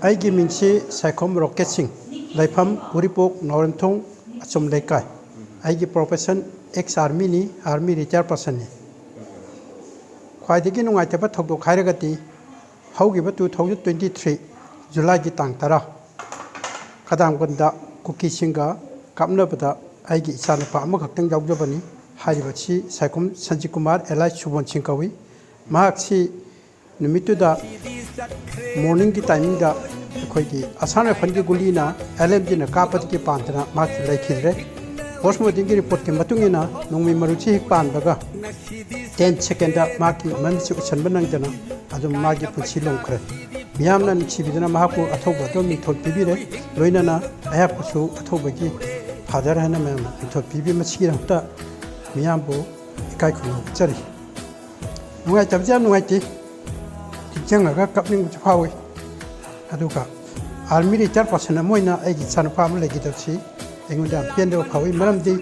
ꯑꯩꯒꯤ ꯃꯤꯡꯁꯤ ꯁꯥꯏꯈꯣꯝ ꯔꯣꯀꯦꯠ ꯁꯤꯡ ꯂꯩꯐꯝ ꯎꯔꯤꯄꯣꯛ ꯅꯥꯎꯔꯦꯝꯊꯣꯡ ꯑꯆꯨꯝ ꯂꯩꯀꯥꯏ ꯑꯩꯒꯤ ꯄ꯭ꯔꯣꯐꯦꯁꯟ ꯑꯦꯛꯁ ꯑꯥꯔꯃꯤꯅꯤ ꯑꯥꯔꯃꯤ ꯔꯤꯇꯥꯌꯔ ꯄꯔꯁꯟꯅꯤ ꯈ꯭ꯋꯥꯏꯗꯒꯤ ꯅꯨꯡꯉꯥꯏꯇꯕ ꯊꯧꯗꯣꯛ ꯍꯥꯏꯔꯒꯗꯤ ꯍꯧꯈꯤꯕ 2023 ꯖꯨꯂꯥꯏꯒꯤ ꯇꯥꯡ 10 ꯈꯗꯥꯡꯕꯟꯗ ꯀꯨꯀꯤꯁꯤꯡꯒ ꯀꯥꯞꯅꯕꯗ ꯑꯩꯒꯤ ꯏꯆꯥꯅꯨꯄꯥ ꯑꯃꯈꯛꯇꯪ ꯌꯥꯎꯖꯕꯅꯤ ꯍꯥꯏꯔꯤꯕꯁꯤ ꯁꯥꯏꯈꯣꯝ ꯁꯟꯖꯤꯠꯀꯨꯃꯥꯔ ꯑꯦꯂꯥꯏ ꯁꯨꯕꯣꯟ ꯁꯤꯡ ꯀꯧꯏ ꯃꯍꯥꯛꯁꯤ ꯅꯨꯃꯤꯠꯇꯨꯗ ꯃꯣꯔꯅꯤꯡꯒꯤ ꯇꯥꯏꯃꯤꯡꯗ ꯑꯩꯈꯣꯏꯒꯤ ꯑꯁꯥꯝ ꯔꯥꯏꯐꯜꯒꯤ ꯒꯨꯂꯤꯅ LMGꯅ ꯀꯥꯞꯄꯗꯒꯤ ꯄꯥꯟꯗꯅ ꯃꯍꯥꯛꯁꯤ ꯂꯩꯈꯤꯗ꯭ꯔꯦ ꯄꯣꯁꯃꯣꯔꯇꯦꯝꯒꯤ ꯔꯤꯄꯣꯔꯠꯀꯤ ꯃꯇꯨꯡ ꯏꯟꯅ ꯅꯣꯡꯃꯩ ꯃꯔꯨꯁꯤ ꯍꯦꯛ ꯄꯥꯟꯕꯒ 10 ꯁꯦꯀꯦꯟꯗ ꯃꯍꯥꯛꯀꯤ ꯃꯃꯤꯠꯁꯤ ꯎꯁꯟꯕ ꯅꯪꯗꯅ ꯑꯗꯨꯝ ꯃꯥꯒꯤ ꯄꯨꯟꯁꯤ ꯂꯣꯡꯈ꯭ꯔꯦ ꯃꯤꯌꯥꯝꯅ ꯅꯨꯡꯁꯤꯕꯤꯗꯨꯅ ꯃꯍꯥꯛꯄꯨ ꯑꯊꯧꯕ ꯑꯗꯨꯝ ꯃꯤꯡꯊꯣꯜ ꯄꯤꯕꯤꯔꯦ ꯂꯣꯏꯅꯅ ꯑꯩꯍꯥꯛꯄꯨꯁꯨ ꯑꯊꯧꯕꯒꯤ ꯐꯥꯗꯔ ꯍꯥꯏꯅ ꯃꯌꯥꯝꯅ ꯃꯤꯡꯊꯣꯜ ꯄꯤꯕꯤ ꯃꯁꯤꯒꯤꯗꯃꯛꯇ ꯃꯤꯌꯥꯝꯕꯨ ꯏꯀꯥꯏ ꯈꯨꯝꯅꯕ ꯎꯠꯆꯔꯤ ꯅꯨꯡꯉꯥꯏꯇꯕꯁꯤ ꯌꯥꯝ ꯅꯨꯡꯉꯥꯏꯇꯦ ꯆꯪꯉꯒ ꯀꯞꯅꯤꯡꯕꯁꯨ ꯐꯥꯎꯏ ꯑꯗꯨꯒ ꯑꯥꯔꯃꯤ ꯔꯤꯇꯥꯌꯔ ꯄꯔꯁꯟ ꯑꯃ ꯑꯣꯏꯅ ꯑꯩꯒꯤ ꯏꯆꯥꯅꯨꯄꯥ ꯑꯃ ꯂꯩꯈꯤꯗꯕꯁꯤ ꯑꯩꯉꯣꯟꯗ ꯌꯥꯝ ꯄꯦꯟꯗꯕ ꯐꯥꯎꯏ ꯃꯔꯝꯗꯤ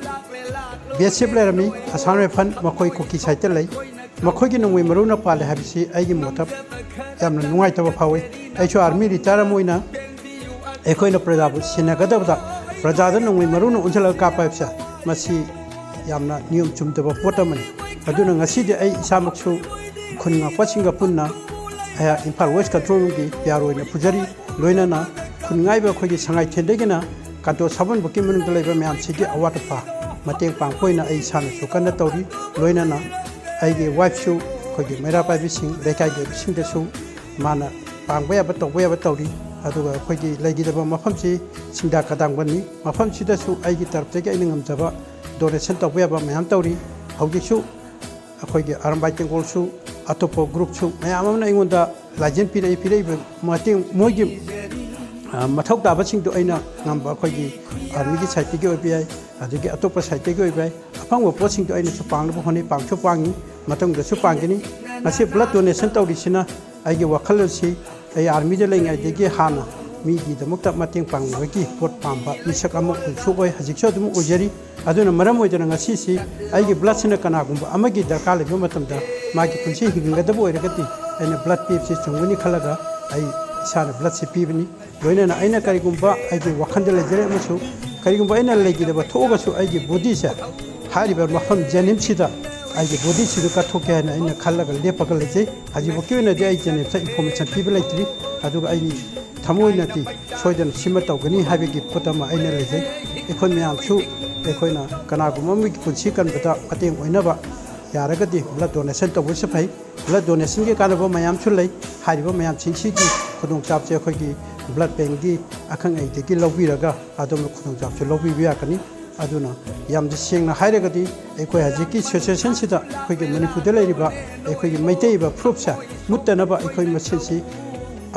BSF ꯂꯩꯔꯝꯃꯤ ꯑꯁꯥꯝ ꯔꯥꯏꯐꯜ ꯃꯈꯣꯏ ꯀꯨꯀꯤ ꯁꯥꯏꯠꯇ ꯂꯩ ꯃꯈꯣꯏꯒꯤ ꯅꯣꯡꯃꯩ ꯃꯔꯨꯅ ꯄꯥꯜꯂꯦ ꯍꯥꯏꯕꯁꯤ ꯑꯩꯒꯤ ꯃꯣꯠꯇ ꯌꯥꯝꯅ ꯅꯨꯡꯉꯥꯏꯇꯕ ꯐꯥꯎꯏ ꯑꯩꯁꯨ ꯑꯥꯔꯃꯤ ꯔꯤꯇꯥꯌꯔ ꯑꯃ ꯑꯣꯏꯅ ꯑꯩꯈꯣꯏꯅ ꯄ꯭ꯔꯖꯥꯕꯨ ꯁꯦꯟꯅꯒꯗꯕꯗ ꯄ꯭ꯔꯖꯥꯗ ꯅꯣꯡꯃꯩ ꯃꯔꯨꯅ ꯑꯣꯟꯁꯤꯜꯂꯒ ꯀꯥꯞꯄ ꯍꯥꯏꯕꯁꯦ ꯃꯁꯤ ꯌꯥꯝꯅ ꯅꯤꯌꯣꯝ ꯆꯨꯝꯗꯕ ꯄꯣꯠ ꯑꯃꯅꯤ ꯑꯗꯨꯅ ꯉꯁꯤꯗꯤ ꯑꯩ ꯏꯁꯥꯃꯛꯁꯨ ꯈꯨꯟ ꯉꯥꯛꯄꯁꯤꯡꯒ ꯄꯨꯟꯅ ꯑꯩꯍꯥꯛ ꯏꯝꯐꯥꯜ ꯋꯦꯁ ꯀꯟꯇ꯭ꯔꯣꯜ ꯔꯨꯝꯒꯤ ꯄꯤꯌꯥꯔ ꯑꯣꯏꯅ ꯄꯨꯖꯔꯤ ꯂꯣꯏꯅꯅ ꯈꯨꯟ ꯉꯥꯏꯕ ꯑꯩꯈꯣꯏꯒꯤ ꯁꯉꯥꯏꯊꯦꯜꯗꯒꯤꯅ ꯀꯥꯟꯇꯣ ꯁꯥꯕꯟꯕꯨꯛꯀꯤ ꯃꯅꯨꯡꯗ ꯂꯩꯕ ꯃꯌꯥꯝꯁꯤꯒꯤ ꯑꯋꯥꯠ ꯑꯄꯥ ꯃꯇꯦꯡ ꯄꯥꯡꯕ ꯑꯣꯏꯅ ꯑꯩ ꯏꯁꯥꯅꯁꯨ ꯀꯟꯅ ꯇꯧꯔꯤ ꯂꯣꯏꯅꯅ ꯑꯩꯒꯤ ꯋꯥꯏꯐꯁꯨ ꯑꯩꯈꯣꯏꯒꯤ ꯃꯩꯔꯥ ꯄꯥꯏꯕꯤꯁꯤꯡ ꯂꯩꯀꯥꯏꯒꯤ ꯑꯣꯏꯕꯁꯤꯡꯗꯁꯨ ꯃꯥꯅ ꯄꯥꯡꯕ ꯌꯥꯕ ꯇꯧꯕ ꯌꯥꯕ ꯇꯧꯔꯤ ꯑꯗꯨꯒ ꯑꯩꯈꯣꯏꯒꯤ ꯂꯩꯒꯗꯕ ꯃꯐꯝꯁꯤ ꯁꯤꯡꯗꯥ ꯈꯗꯥꯡꯕꯟꯅꯤ ꯃꯐꯝꯁꯤꯗꯁꯨ ꯑꯩꯒꯤ ꯇꯔꯐꯇꯒꯤ ꯑꯩꯅ ꯉꯝꯖꯕ ꯗꯣꯅꯦꯁꯟ ꯇꯧꯕ ꯌꯥꯕ ꯃꯌꯥꯝ ꯇꯧꯔꯤ ꯍꯧꯖꯤꯛꯁꯨ ꯑꯩꯈꯣꯏꯒꯤ ꯑꯔꯝꯕꯥꯏ ꯇꯦꯡꯒꯣꯜꯁꯨ ꯑꯇꯣꯞꯄ ꯒ꯭ꯔꯨꯞꯁꯨ ꯃꯌꯥꯝ ꯑꯃꯅ ꯑꯩꯉꯣꯟꯗ ꯂꯥꯏꯖꯦꯟ ꯄꯤꯔꯛꯏꯕ ꯃꯇꯦꯡ ꯃꯣꯏꯒꯤ ꯃꯊꯧ ꯇꯥꯕꯁꯤꯡꯗꯨ ꯑꯩꯅ ꯉꯝꯕ ꯑꯩꯈꯣꯏꯒꯤ ꯑꯥꯔꯃꯤꯒꯤ ꯁꯥꯏꯠꯇꯒꯤ ꯑꯣꯏꯕ ꯌꯥꯏ ꯑꯗꯒꯤ ꯑꯇꯣꯞꯄ ꯁꯥꯏꯠꯇꯒꯤ ꯑꯣꯏꯕ ꯌꯥꯏ ꯑꯐꯪꯕ ꯄꯣꯠꯁꯤꯡꯗꯨ ꯑꯩꯅꯁꯨ ꯄꯥꯡꯅꯕ ꯍꯣꯠꯅꯩ ꯄꯥꯡꯁꯨ ꯄꯥꯡꯉꯤ ꯃꯇꯨꯡꯗꯁꯨ ꯄꯥꯡꯒꯅꯤ ꯉꯁꯤ ꯕ꯭ꯂꯗ ꯗꯣꯅꯦꯁꯟ ꯇꯧꯔꯤꯁꯤꯅ ꯑꯩꯒꯤ ꯋꯥꯈꯜꯂꯣꯟꯁꯤ ꯑꯩ ꯑꯥꯔꯃꯤꯗ ꯂꯩꯉꯩꯗꯒꯤ ꯍꯥꯟꯅ ꯃꯤꯒꯤꯗꯃꯛꯇ ꯃꯇꯦꯡ ꯄꯥꯡꯅꯕꯒꯤ ꯄꯣꯠ ꯄꯥꯝꯕ ꯃꯤꯁꯛ ꯑꯃꯁꯨ ꯑꯣꯏ ꯍꯧꯖꯤꯛꯁꯨ ꯑꯗꯨꯝ ꯑꯣꯏꯖꯔꯤ ꯑꯗꯨꯅ ꯃꯔꯝ ꯑꯣꯏꯗꯅ ꯉꯁꯤꯁꯤ ꯑꯩꯒꯤ ꯕ꯭ꯂꯗꯁꯤꯅ ꯀꯅꯥꯒꯨꯝꯕ ꯑꯃꯒꯤ ꯗꯔꯀꯥꯔ ꯂꯩꯕ ꯃꯇꯝꯗ ꯃꯥꯒꯤ ꯄꯨꯟꯁꯤ ꯍꯤꯡꯒꯗꯕ ꯑꯣꯏꯔꯒꯗꯤ ꯑꯩꯅ ꯕ꯭ꯂꯗ ꯄꯤꯕꯁꯤ ꯆꯨꯝꯒꯅꯤ ꯈꯜꯂꯒ ꯑꯩ ꯏꯁꯥꯅ ꯕ꯭ꯂꯗꯁꯤ ꯄꯤꯕꯅꯤ ꯂꯣꯏꯅꯅ ꯑꯩꯅ ꯀꯔꯤꯒꯨꯝꯕ ꯑꯩꯒꯤ ꯋꯥꯈꯜꯗ ꯂꯩꯖꯔꯦ ꯑꯃꯁꯨꯡ ꯀꯔꯤꯒꯨꯝꯕ ꯑꯩꯅ ꯂꯩꯈꯤꯗꯕ ꯊꯣꯛꯑꯒꯁꯨ ꯑꯩꯒꯤ ꯕꯣꯗꯤꯁꯦ ꯍꯥꯏꯔꯤꯕ ꯃꯐꯝ ꯖꯦꯅꯤꯝꯁꯤꯗ ꯑꯩꯒꯤ ꯕꯣꯗꯤꯁꯤꯗ ꯀꯠꯊꯣꯛꯀꯦ ꯍꯥꯏꯅ ꯑꯩꯅ ꯈꯜꯂꯒ ꯂꯦꯞꯄꯒ ꯂꯩꯖꯩ ꯍꯧꯖꯤꯛꯐꯥꯎꯒꯤ ꯑꯣꯏꯅꯗꯤ ꯑꯩ ꯖꯦꯅꯤꯝꯁꯇ ꯏꯟꯐꯣꯔꯃꯦꯁꯟ ꯄꯤꯕ ꯂꯩꯇ꯭ꯔꯤ ꯑꯗꯨꯒ ꯑꯩꯒꯤ ꯊꯃꯣꯏꯅꯗꯤ ꯁꯣꯏꯗꯅ ꯁꯤꯃ ꯇꯧꯒꯅꯤ ꯍꯥꯏꯕꯒꯤ ꯄꯣꯠ ꯑꯃ ꯑꯩꯅ ꯂꯩꯖꯩ ꯑꯩꯈꯣꯏ ꯃꯌꯥꯝꯁꯨ ꯑꯩꯈꯣꯏꯅ ꯀꯅꯥꯒꯨꯝꯕ ꯑꯃꯒꯤ ꯄꯨꯟꯁꯤ ꯀꯟꯕꯗ ꯃꯇꯦꯡ ꯑꯣꯏꯅꯕ ꯌꯥꯔꯒꯗꯤ ꯕ꯭ꯂꯗ ꯗꯣꯅꯦꯁꯟ ꯇꯧꯕꯁꯨ ꯐꯩ ꯕ꯭ꯂꯗ ꯗꯣꯅꯦꯁꯟꯒꯤ ꯀꯥꯟꯅꯕ ꯃꯌꯥꯝꯁꯨ ꯂꯩ ꯍꯥꯏꯔꯤꯕ ꯃꯌꯥꯝꯁꯤꯡꯁꯤꯒꯤ ꯈꯨꯗꯣꯡꯆꯥꯕꯁꯦ ꯑꯩꯈꯣꯏꯒꯤ ꯕ꯭ꯂꯗ ꯕꯦꯡꯒꯤ ꯑꯈꯪ ꯑꯍꯩꯗꯒꯤ ꯂꯧꯕꯤꯔꯒ ꯑꯗꯣꯝꯅ ꯈꯨꯗꯣꯡꯆꯥꯕꯁꯨ ꯂꯧꯕꯤꯕ ꯌꯥꯒꯅꯤ ꯑꯗꯨꯅ ꯌꯥꯝꯅ ꯁꯦꯡꯅ ꯍꯥꯏꯔꯒꯗꯤ ꯑꯩꯈꯣꯏ ꯍꯧꯖꯤꯛꯀꯤ ꯁꯤꯆꯨꯋꯦꯁꯟꯁꯤꯗ ꯑꯩꯈꯣꯏꯒꯤ ꯃꯅꯤꯄꯨꯔꯗ ꯂꯩꯔꯤꯕ ꯑꯩꯈꯣꯏꯒꯤ ꯃꯩꯇꯩꯕ ꯐꯨꯔꯨꯞꯁꯦ ꯃꯨꯠꯇꯅꯕ ꯑꯩꯈꯣꯏ ꯃꯁꯦꯟꯁꯤ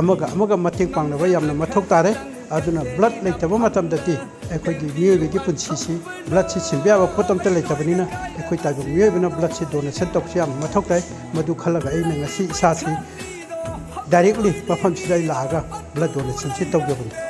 ꯑꯃꯒ ꯑꯃꯒ ꯃꯇꯦꯡ ꯄꯥꯡꯅꯕ ꯌꯥꯝꯅ ꯃꯊꯧ ꯇꯥꯔꯦ ꯑꯗꯨꯅ ꯕ꯭ꯂꯗ ꯂꯩꯇꯕ ꯃꯇꯝꯗꯗꯤ ꯑꯩꯈꯣꯏꯒꯤ ꯃꯤꯑꯣꯏꯕꯒꯤ ꯄꯨꯟꯁꯤꯁꯤ ꯕ꯭ꯂꯗꯁꯤ ꯁꯤꯟꯕ ꯌꯥꯕ ꯄꯣꯠ ꯑꯝꯇ ꯂꯩꯇꯕꯅꯤꯅ ꯑꯩꯈꯣꯏ ꯇꯥꯏꯕꯪ ꯃꯤꯑꯣꯏꯕꯅ ꯕ꯭ꯂꯗꯁꯤ ꯗꯣꯅꯦꯁꯟ ꯇꯧꯕꯁꯤ ꯌꯥꯝꯅ ꯃꯊꯧ ꯇꯥꯏ ꯃꯗꯨ ꯈꯜꯂꯒ ꯑꯩꯅ ꯉꯁꯤ ꯏꯁꯥꯁꯤ ꯗꯥꯏꯔꯦꯛꯂꯤ ꯃꯐꯝꯁꯤꯗ ꯑꯩ ꯂꯥꯛꯑꯒ ꯕ꯭ꯂꯗ ꯗꯣꯅꯦꯁꯟꯁꯤ ꯇꯧꯖꯕꯅꯤ